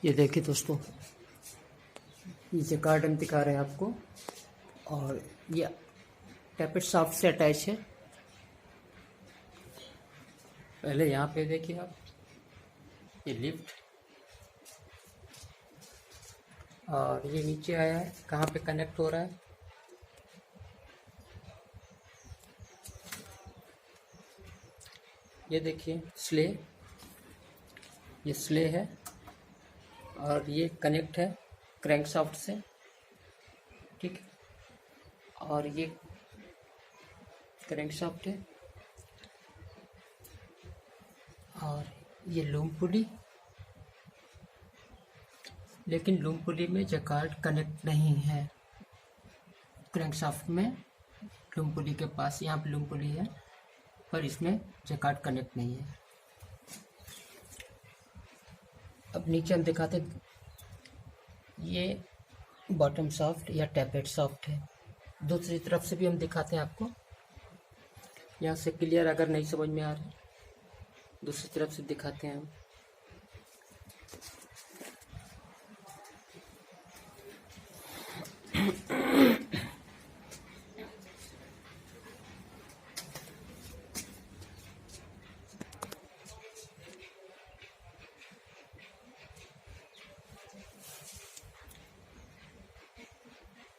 ये देखिए दोस्तों, ये कार्ड हम दिखा रहे हैं आपको। और ये टैपेट सॉफ्ट से अटैच है। पहले यहाँ पे देखिए आप, ये लिफ्ट, और ये नीचे आया है, कहाँ पे कनेक्ट हो रहा है। ये देखिए स्ले, ये स्ले है और ये कनेक्ट है क्रैंक शाफ्ट से, ठीक है। और ये क्रैंक शाफ्ट है और ये लूम पुली, लेकिन लूम पुली में जकार्ड कनेक्ट नहीं है। क्रैंक शाफ्ट में लूम पुली के पास, यहाँ पे लूम पुली है पर इसमें जकार्ड कनेक्ट नहीं है। अब नीचे हम दिखाते, ये बॉटम सॉफ्ट या टैपेट सॉफ्ट है। दूसरी तरफ से भी हम दिखाते हैं आपको, यहाँ से क्लियर अगर नहीं समझ में आ रहा है, दूसरी तरफ से दिखाते हैं हम।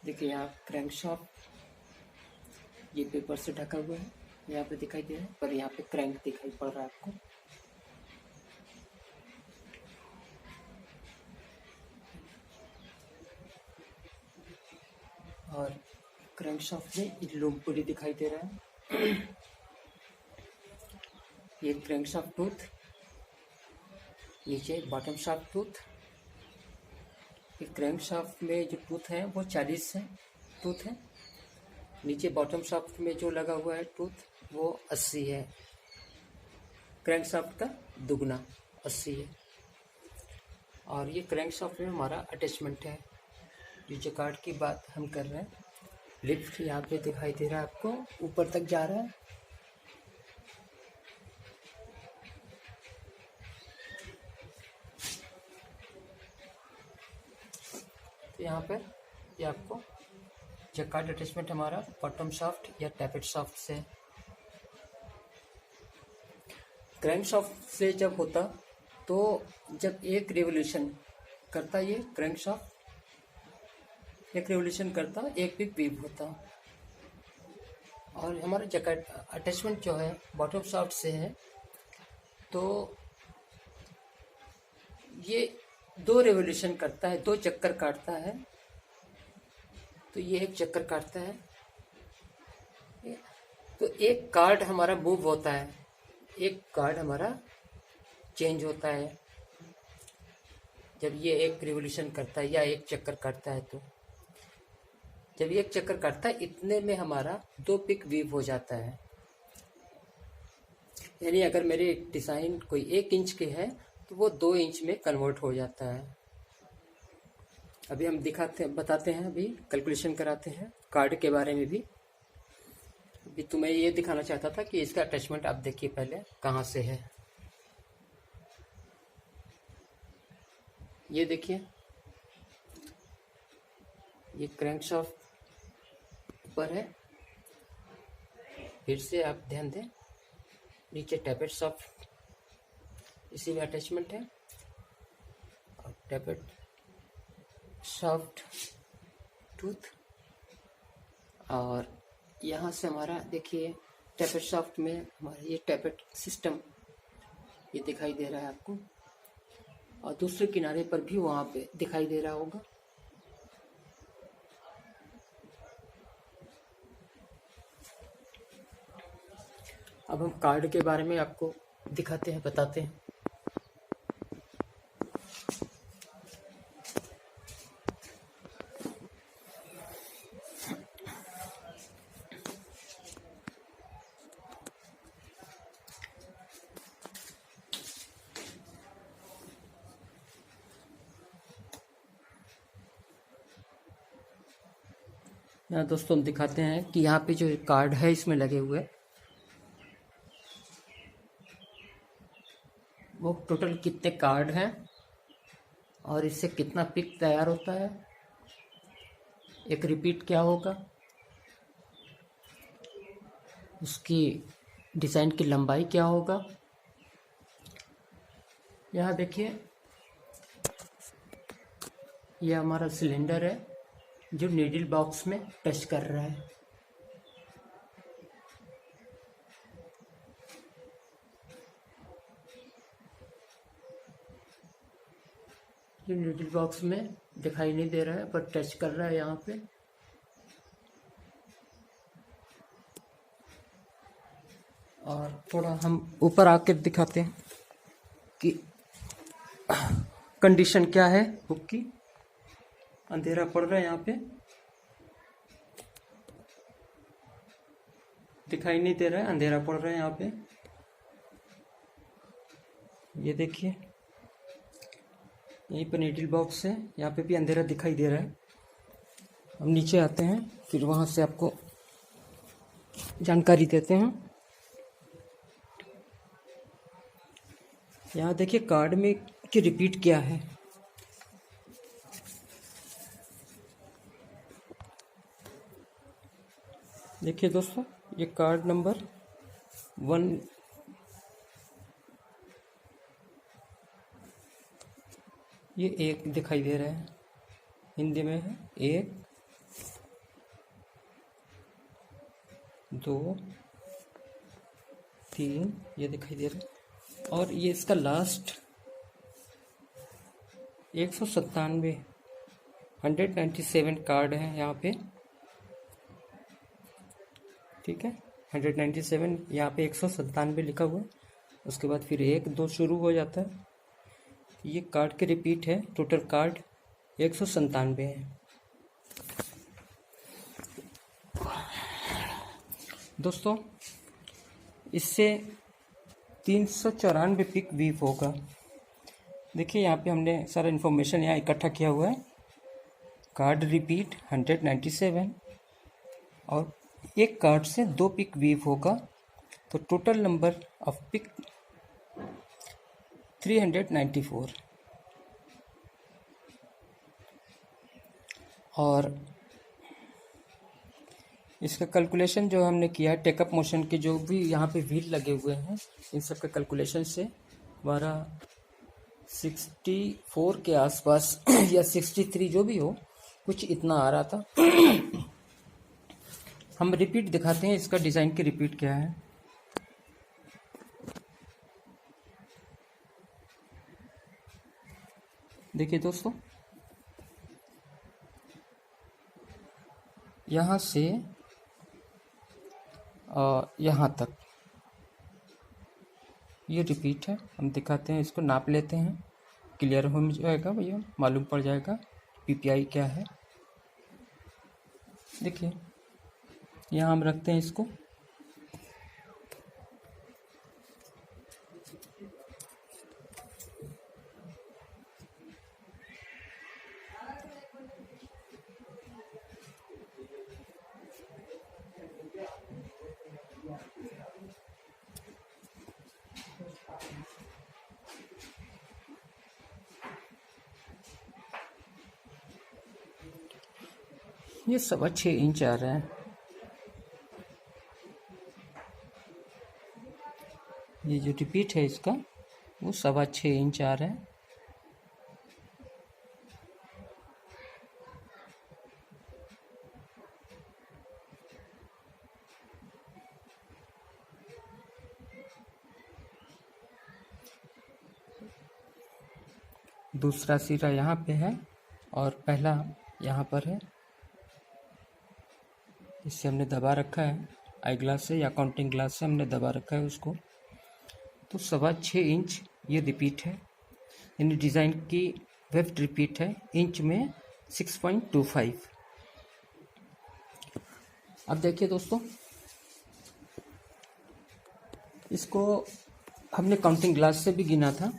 देखिए यहाँ क्रैंक शाफ्ट ये पेपर से ढका हुआ है, यहाँ पे दिखाई दे रहा है, पर यहाँ पे क्रैंक दिखाई पड़ रहा है आपको। और क्रैंक शाफ्ट में लूम पुली दिखाई दे रहा है। ये क्रैंक शाफ्ट टूथ, नीचे बॉटम शाफ्ट टूथ। ये क्रैंक शाफ्ट में जो टूथ है वो 40 है टूथ है, नीचे बॉटम शाफ्ट में जो लगा हुआ है टूथ वो 80 है। क्रैंक शाफ्ट का दुगना 80 है। और ये क्रैंक शाफ्ट में हमारा अटैचमेंट है। ये जकार्ड की बात हम कर रहे हैं। लिफ्ट यहाँ पे दिखाई दे रहा है आपको, ऊपर तक जा रहा है। तो यहाँ पर ये आपको जकार्ड अटैचमेंट हमारा बॉटम शाफ्ट या टैपेट शाफ्ट से। क्रैंक शाफ्ट से जब होता तो जब एक रिवोल्यूशन करता, ये क्रैंक शाफ्ट एक रिवोल्यूशन करता, एक भी वीव होता। और हमारा जकार्ड अटैचमेंट जो है बॉटम शाफ्ट से है, तो ये 2 रिवोल्यूशन करता है, 2 चक्कर काटता है। तो ये एक चक्कर काटता है, तो एक कार्ड हमारा मूव होता है, एक कार्ड हमारा चेंज होता है जब ये एक रिवोल्यूशन करता है या एक चक्कर काटता है। तो जब ये एक चक्कर काटता है, इतने में हमारा 2 पिक वीव हो जाता है। यानी अगर मेरे डिज़ाइन कोई 1 इंच के है तो वो 2 इंच में कन्वर्ट हो जाता है। अभी हम बताते हैं, अभी कैलकुलेशन कराते हैं कार्ड के बारे में भी। अभी तुम्हें ये दिखाना चाहता था कि इसका अटैचमेंट आप देखिए पहले कहाँ से है। ये देखिए, ये क्रैंक शाफ्ट ऊपर है, फिर से आप ध्यान दें, नीचे टैपेट शाफ्ट इसी में अटैचमेंट है। और टैपेट शाफ्ट टूथ, और यहाँ से हमारा देखिए टैपेट शाफ्ट में हमारा ये टैपेट सिस्टम ये दिखाई दे रहा है आपको, और दूसरे किनारे पर भी वहाँ पे दिखाई दे रहा होगा। अब हम कार्ड के बारे में आपको दिखाते हैं, बताते हैं। यहाँ दोस्तों हम दिखाते हैं कि यहाँ पे जो कार्ड है इसमें लगे हुए, वो टोटल कितने कार्ड हैं और इससे कितना पिक तैयार होता है, एक रिपीट क्या होगा, उसकी डिज़ाइन की लंबाई क्या होगा। यहाँ देखिए, यह हमारा सिलेंडर है जो नीडल बॉक्स में टच कर रहा है। जो नीडल बॉक्स में दिखाई नहीं दे रहा है पर टच कर रहा है यहाँ पे। और थोड़ा हम ऊपर आके दिखाते हैं कि कंडीशन क्या है हुक की। अंधेरा पड़ रहा है यहाँ पे, दिखाई नहीं दे रहा है, अंधेरा पड़ रहा है यहाँ पे। ये देखिए, यहीं पर नीडल बॉक्स है, यहाँ पे भी अंधेरा दिखाई दे रहा है। हम नीचे आते हैं, फिर वहाँ से आपको जानकारी देते हैं। यहाँ देखिए कार्ड में कि रिपीट क्या है। देखिए दोस्तों, ये कार्ड नंबर 1, ये 1 दिखाई दे रहा है, हिंदी में है 1, 2, 3 ये दिखाई दे रहा है। और ये इसका लास्ट 197 कार्ड है यहाँ पे, ठीक है। 197 यहाँ पे 197 लिखा हुआ है। उसके बाद फिर 1, 2 शुरू हो जाता है। ये कार्ड के रिपीट है, टोटल कार्ड 197 है। दोस्तों, इससे 394 पिक वीव होगा। देखिए यहाँ पे हमने सारा इन्फॉर्मेशन यहाँ इकट्ठा किया हुआ है। कार्ड रिपीट 197 और एक कार्ड से 2 पिक वीव होगा, तो टोटल नंबर ऑफ पिक 394। और इसका कैलकुलेशन जो हमने किया है, टेकअप मोशन के जो भी यहाँ पे व्हील लगे हुए हैं, इन सब का कैलकुलेशन से हमारा 64 के आसपास या 63 जो भी हो, कुछ इतना आ रहा था। हम रिपीट दिखाते हैं, इसका डिज़ाइन की रिपीट क्या है। देखिए दोस्तों, यहाँ से यहाँ तक ये रिपीट है। हम दिखाते हैं, इसको नाप लेते हैं, क्लियर हो जाएगा भैया, मालूम पड़ जाएगा पीपीआई क्या है। देखिए यहाँ हम रखते हैं इसको, ये 6.25 इंच आ रहा है। ये जो रिपीट है इसका वो 6.25 इंच आ रहा है। दूसरा सिरा यहाँ पे है और पहला यहाँ पर है। इससे हमने दबा रखा है, आई ग्लास से या काउंटिंग ग्लास से हमने दबा रखा है उसको। तो 6.25 इंच ये रिपीट है, यानी डिज़ाइन की वेफ्ट रिपीट है। इंच में 6.25। अब देखिए दोस्तों, इसको हमने काउंटिंग ग्लास से भी गिना था।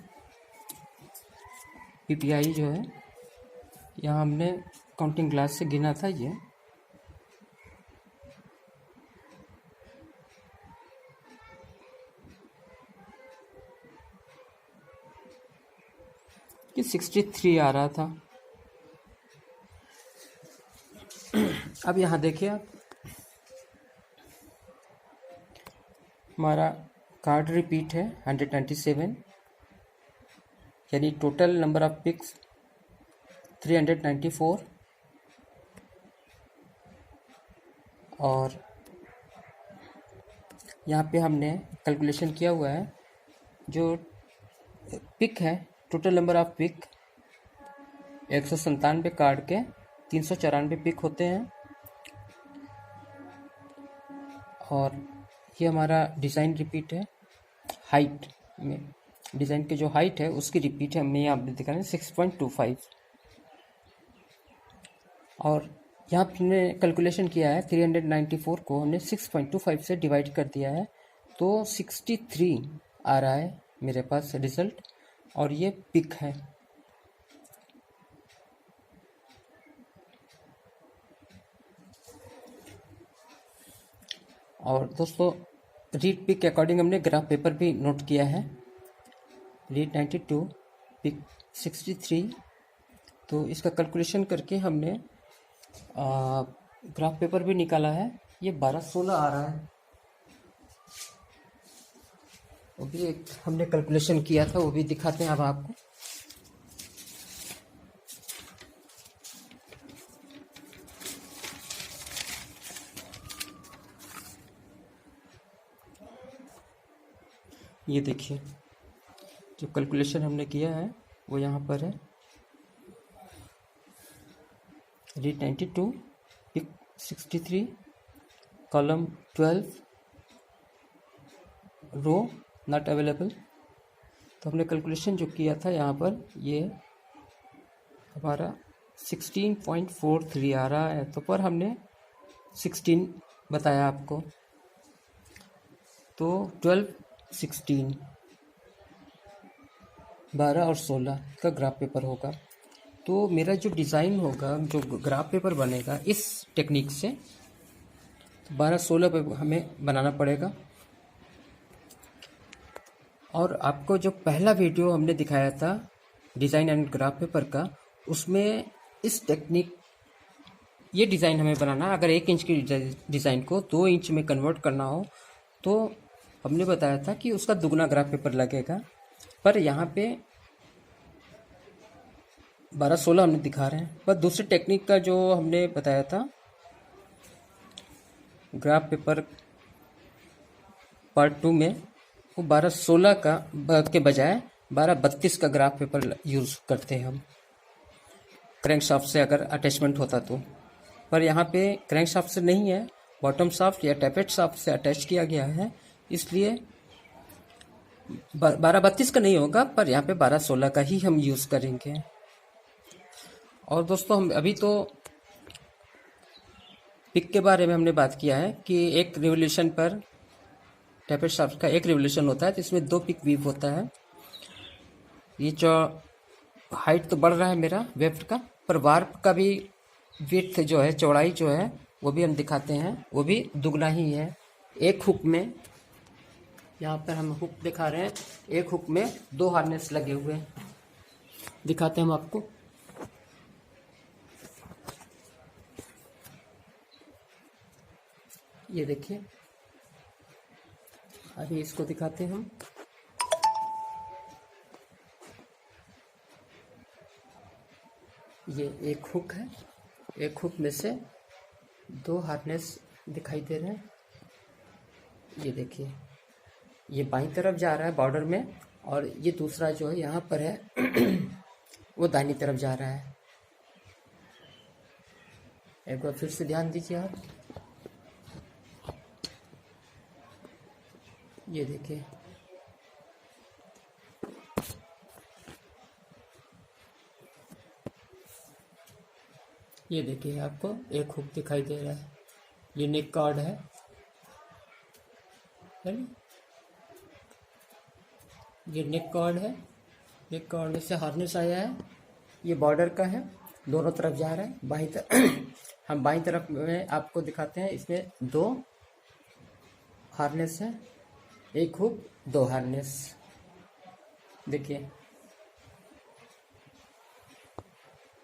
पीपीआई जो है, यहाँ हमने काउंटिंग ग्लास से गिना था। कि 63 आ रहा था। अब यहाँ देखिए आप, हमारा कार्ड रिपीट है 197, यानी टोटल नंबर ऑफ पिक्स 394। और यहाँ पे हमने कैलकुलेशन किया हुआ है, जो पिक है, total number of pick 197 card के 394 पिक होते हैं। और ये हमारा डिज़ाइन रिपीट है, हाइट में डिज़ाइन के जो हाइट है उसकी रिपीट है, हमें यहाँ पे दिखा रहे हैं 6.25। और यहाँ पे हमने कैलकुलेशन किया है 394 को हमने 6.25 से डिवाइड कर दिया है, तो 63 आ रहा है मेरे पास रिज़ल्ट, और ये पिक है। और दोस्तों रीड पिक के अकॉर्डिंग हमने ग्राफ पेपर भी नोट किया है, रीड 92 पिक 63, तो इसका कैलकुलेशन करके हमने ग्राफ पेपर भी निकाला है। ये 1216 आ रहा है, वो भी एक हमने कैलकुलेशन किया था, वो भी दिखाते हैं अब आपको। ये देखिए जो कैलकुलेशन हमने किया है वो यहाँ पर है, read 92 pick 63 column 12 row not available. तो हमने कैलकुलेशन जो किया था यहाँ पर, ये हमारा 16.43 आ रहा है, तो पर हमने 16 बताया आपको, तो 12 16 12 और 16 का ग्राफ पेपर होगा। तो मेरा जो डिज़ाइन होगा, जो ग्राफ पेपर बनेगा इस टेक्निक से, 12-16 पे हमें बनाना पड़ेगा। और आपको जो पहला वीडियो हमने दिखाया था डिज़ाइन एंड ग्राफ पेपर का, उसमें इस टेक्निक ये डिज़ाइन हमें बनाना, अगर 1 इंच की डिज़ाइन को 2 इंच में कन्वर्ट करना हो तो हमने बताया था कि उसका दुगना ग्राफ पेपर लगेगा। पर यहाँ पे 12-16 हमने दिखा रहे हैं, पर दूसरी टेक्निक का जो हमने बताया था ग्राफ पेपर पार्ट 2 में, वो 12-16 का के बजाय 12-32 का ग्राफ पेपर यूज़ करते हैं हम, क्रैंक शाफ्ट से अगर अटैचमेंट होता तो। पर यहाँ पे क्रैंक शाफ्ट से नहीं है, बॉटम शाफ्ट या टैपेट शाफ्ट से अटैच किया गया है, इसलिए 12-32 का नहीं होगा, पर यहाँ पे 12-16 का ही हम यूज़ करेंगे। और दोस्तों हम अभी तो पिक के बारे में हमने बात किया है कि एक रिवोल्यूशन पर टैपेट शाफ्ट का एक रिवोल्यूशन होता है, तो इसमें 2 पिक वीव होता है। ये जो हाइट तो बढ़ रहा है मेरा वेफ्ट का, पर वार्प का भी विड्थ जो है, चौड़ाई जो है, वो भी हम दिखाते हैं, वो भी दुगना ही है। एक हुक में, यहाँ पर हम हुक दिखा रहे हैं, एक हुक में 2 हार्नेस लगे हुए हैं, दिखाते हैं हम आपको। ये देखिए, अभी इसको दिखाते हैं हम। ये एक हुक है, एक हुक में से 2 हार्नेस दिखाई दे रहे हैं। ये देखिए, ये बाईं तरफ जा रहा है बॉर्डर में, और ये दूसरा जो है यहाँ पर है वो दाहिनी तरफ जा रहा है। एक बार फिर से ध्यान दीजिए आप, ये देखिए, ये देखिए आपको एक हुक दिखाई दे रहा है, ये नेक कॉर्ड है ना? ये नेक कॉर्ड है, नेक कॉर्ड में से हार्नेस आया है, ये बॉर्डर का है, दोनों तरफ जा रहा है। बाईं तरफ हम बाईं तरफ में आपको दिखाते हैं, इसमें 2 हार्नेस है, एक हुक 2 हार्नेस। देखिए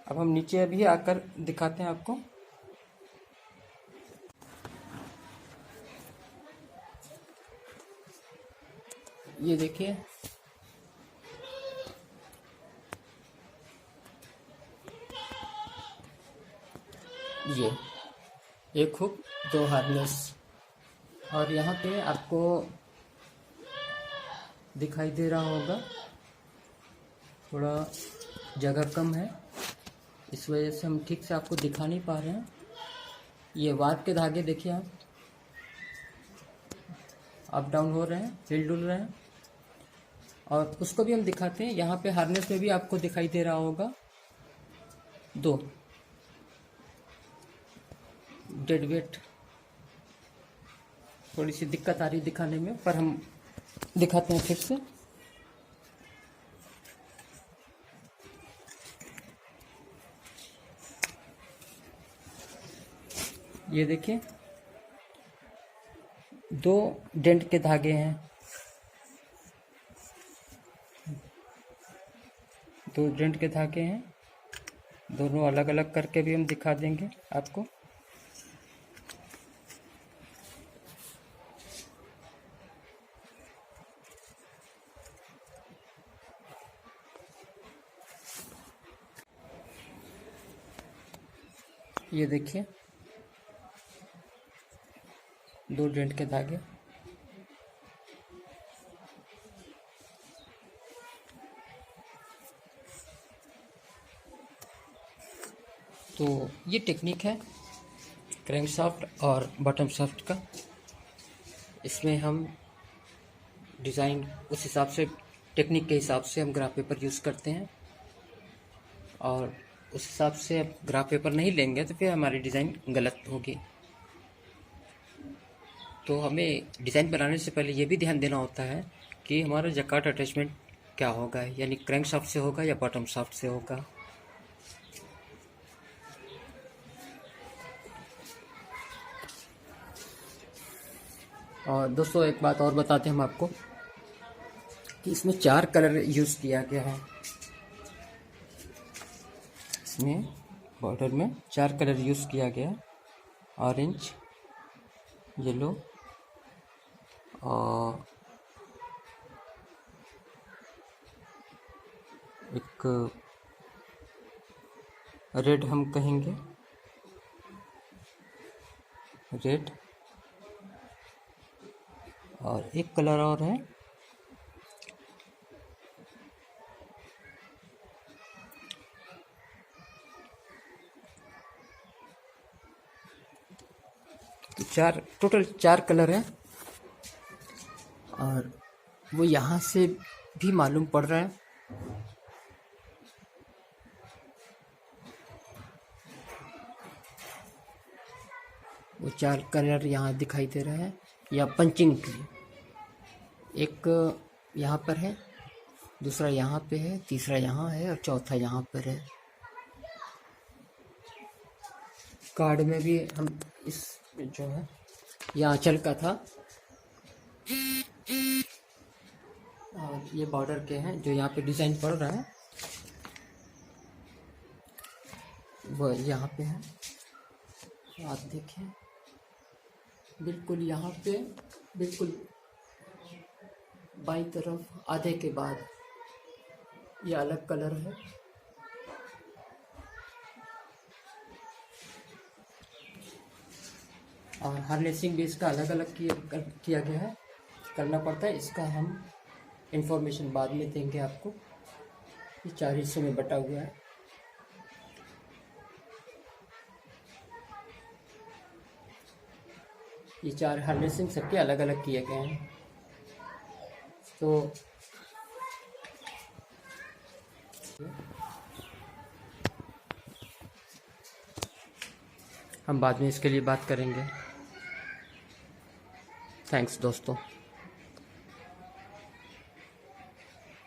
अब हम नीचे अभी आकर दिखाते हैं आपको। ये देखिए, ये एक हुक, 2 हार्नेस, और यहाँ पे आपको दिखाई दे रहा होगा थोड़ा जगह कम है, इस वजह से हम ठीक से आपको दिखा नहीं पा रहे हैं। ये वार के धागे देखिए, आप अप डाउन हो रहे हैं, हिल डुल रहे हैं। और उसको भी हम दिखाते हैं। यहाँ पे हार्नेस में भी आपको दिखाई दे रहा होगा 2 डेड वेट। थोड़ी सी दिक्कत आ रही दिखाने में, पर हम दिखाते हैं फिर से। ये देखिए, 2 डेंट के धागे हैं, 2 डेंट के धागे हैं। दोनों अलग अलग करके भी हम दिखा देंगे आपको। ये देखिए, 2 डेंट के धागे। तो ये टेक्निक है क्रैंकशाफ्ट और बॉटम शाफ्ट का। इसमें हम डिज़ाइन उस हिसाब से, टेक्निक के हिसाब से हम ग्राफ पेपर यूज़ करते हैं, और उस हिसाब से अब ग्राफ पेपर नहीं लेंगे तो फिर हमारी डिज़ाइन गलत होगी। तो हमें डिज़ाइन बनाने से पहले ये भी ध्यान देना होता है कि हमारा जकार्ड अटैचमेंट क्या होगा, यानी क्रैंक शाफ्ट से होगा या बॉटम शाफ्ट से होगा। और दोस्तों एक बात और बताते हैं हम आपको कि इसमें 4 कलर यूज़ किया गया है। इसमें बॉर्डर में 4 कलर यूज़ किया गया है, ऑरेंज, येलो और एक रेड हम कहेंगे, रेड, और एक कलर और है तो टोटल 4 कलर है। और वो यहाँ से भी मालूम पड़ रहा है। वो 4 कलर यहाँ दिखाई दे रहा है, या पंचिंग के लिए। एक यहाँ पर है, दूसरा यहाँ पे है, तीसरा यहाँ है और चौथा यहाँ पर है। कार्ड में भी हम इस जो है ये आंचल का था, और ये बॉर्डर के हैं जो यहाँ पे डिज़ाइन पड़ रहा है वो यहाँ पे है। आप देखें, बिल्कुल यहाँ पे, बिल्कुल बाईं तरफ आधे के बाद ये अलग कलर है। और हार्नेसिंग भी इसका अलग अलग किया गया है, करना पड़ता है। इसका हम इंफॉर्मेशन बाद में देंगे आपको। ये 4 हिस्सों में बटा हुआ है। ये 4 हार्नेसिंग सबके अलग अलग किए गए हैं। तो हम बाद में इसके लिए बात करेंगे। थैंक्स दोस्तों।